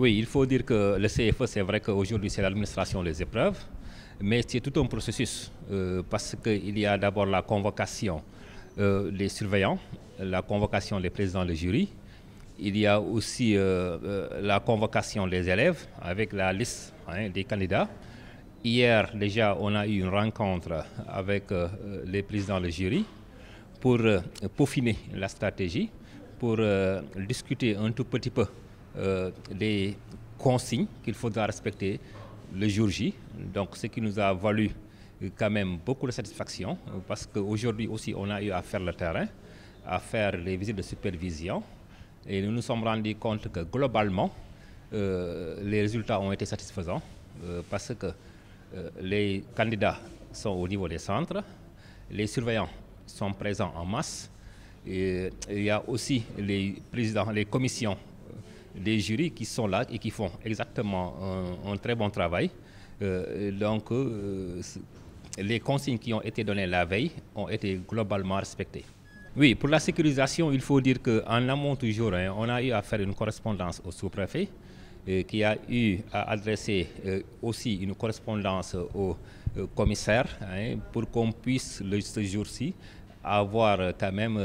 Oui, il faut dire que le CFE, c'est vrai qu'aujourd'hui, c'est l'administration des épreuves, mais c'est tout un processus parce qu'il y a d'abord la convocation des surveillants, la convocation des présidents de jury. Il y a aussi la convocation des élèves avec la liste des candidats. Hier, déjà, on a eu une rencontre avec les présidents de jury pour peaufiner la stratégie, pour discuter un tout petit peu des consignes qu'il faudra respecter le jour J. Donc, ce qui nous a valu quand même beaucoup de satisfaction parce qu'aujourd'hui aussi, on a eu à faire le terrain, à faire les visites de supervision. Et nous nous sommes rendus compte que globalement, les résultats ont été satisfaisants parce que les candidats sont au niveau des centres, les surveillants sont présents en masse. Et il y a aussi les présidents, les commissions des jurys qui sont là et qui font exactement un très bon travail. Les consignes qui ont été données la veille ont été globalement respectées. Oui, pour la sécurisation, il faut dire qu'en amont toujours, on a eu à faire une correspondance au sous-préfet qui a eu à adresser aussi une correspondance au commissaire pour qu'on puisse, ce jour-ci, avoir quand même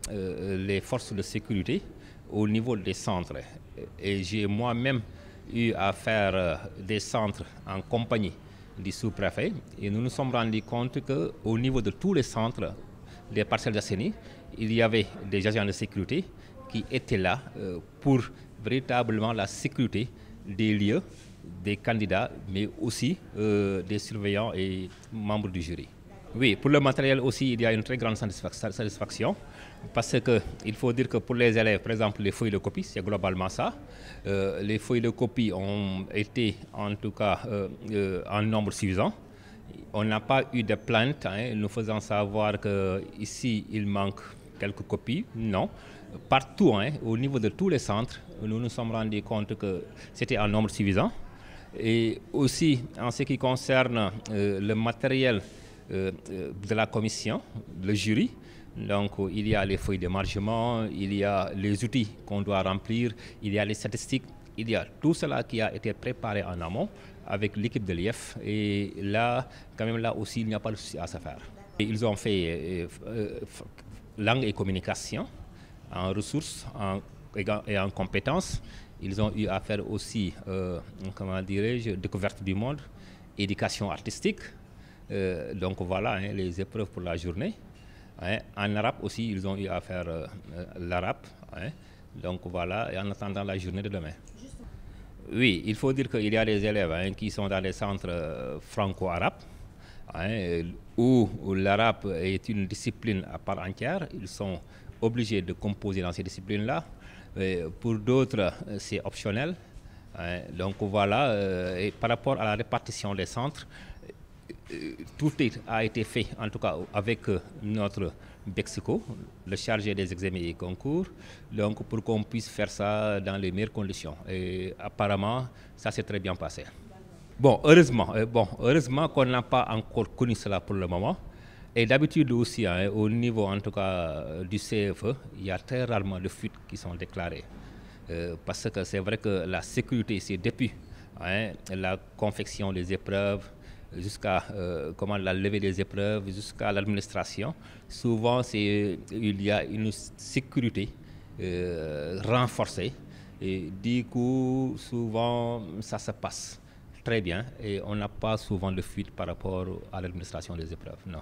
les forces de sécurité au niveau des centres. Et j'ai moi-même eu à faire des centres en compagnie du sous-préfet et nous nous sommes rendus compte qu'au niveau de tous les centres des Parcelles Assainies, il y avait des agents de sécurité qui étaient là pour véritablement la sécurité des lieux, des candidats, mais aussi des surveillants et membres du jury. Oui, pour le matériel aussi, il y a une très grande satisfaction parce qu'il faut dire que pour les élèves, par exemple, les feuilles de copie, c'est globalement ça. Les feuilles de copie ont été en tout cas en nombre suffisant. On n'a pas eu de plainte nous faisant savoir qu'ici, il manque quelques copies. Non. Partout, au niveau de tous les centres, nous nous sommes rendus compte que c'était en nombre suffisant. Et aussi, en ce qui concerne le matériel de la commission, le jury, donc il y a les feuilles d'émargement, il y a les outils qu'on doit remplir, il y a les statistiques, il y a tout cela qui a été préparé en amont avec l'équipe de l'IEF. Et là, quand même, là aussi, il n'y a pas de souci à se faire. Et ils ont fait langue et communication en ressources et en compétences. Ils ont eu à faire aussi, comment dirais-je, découverte du monde, éducation artistique. Donc voilà les épreuves pour la journée. En arabe aussi, ils ont eu à faire l'arabe. Donc voilà, et en attendant la journée de demain. Oui, il faut dire qu'il y a des élèves qui sont dans des centres franco-arabes, où l'arabe est une discipline à part entière. Ils sont obligés de composer dans ces disciplines-là. Pour d'autres, c'est optionnel. Donc voilà, et par rapport à la répartition des centres, tout a été fait, en tout cas avec notre Bexico, le chargé des examens et concours, donc pour qu'on puisse faire ça dans les meilleures conditions. Et apparemment, ça s'est très bien passé. Bon, heureusement qu'on n'a pas encore connu cela pour le moment. Et d'habitude aussi, au niveau en tout cas du CFE, il y a très rarement de fuites qui sont déclarées. Parce que c'est vrai que la sécurité, c'est depuis la confection des épreuves, jusqu'à la levée des épreuves, jusqu'à l'administration. Souvent, il y a une sécurité renforcée. Et du coup, souvent, ça se passe très bien et on n'a pas souvent de fuite par rapport à l'administration des épreuves. Non.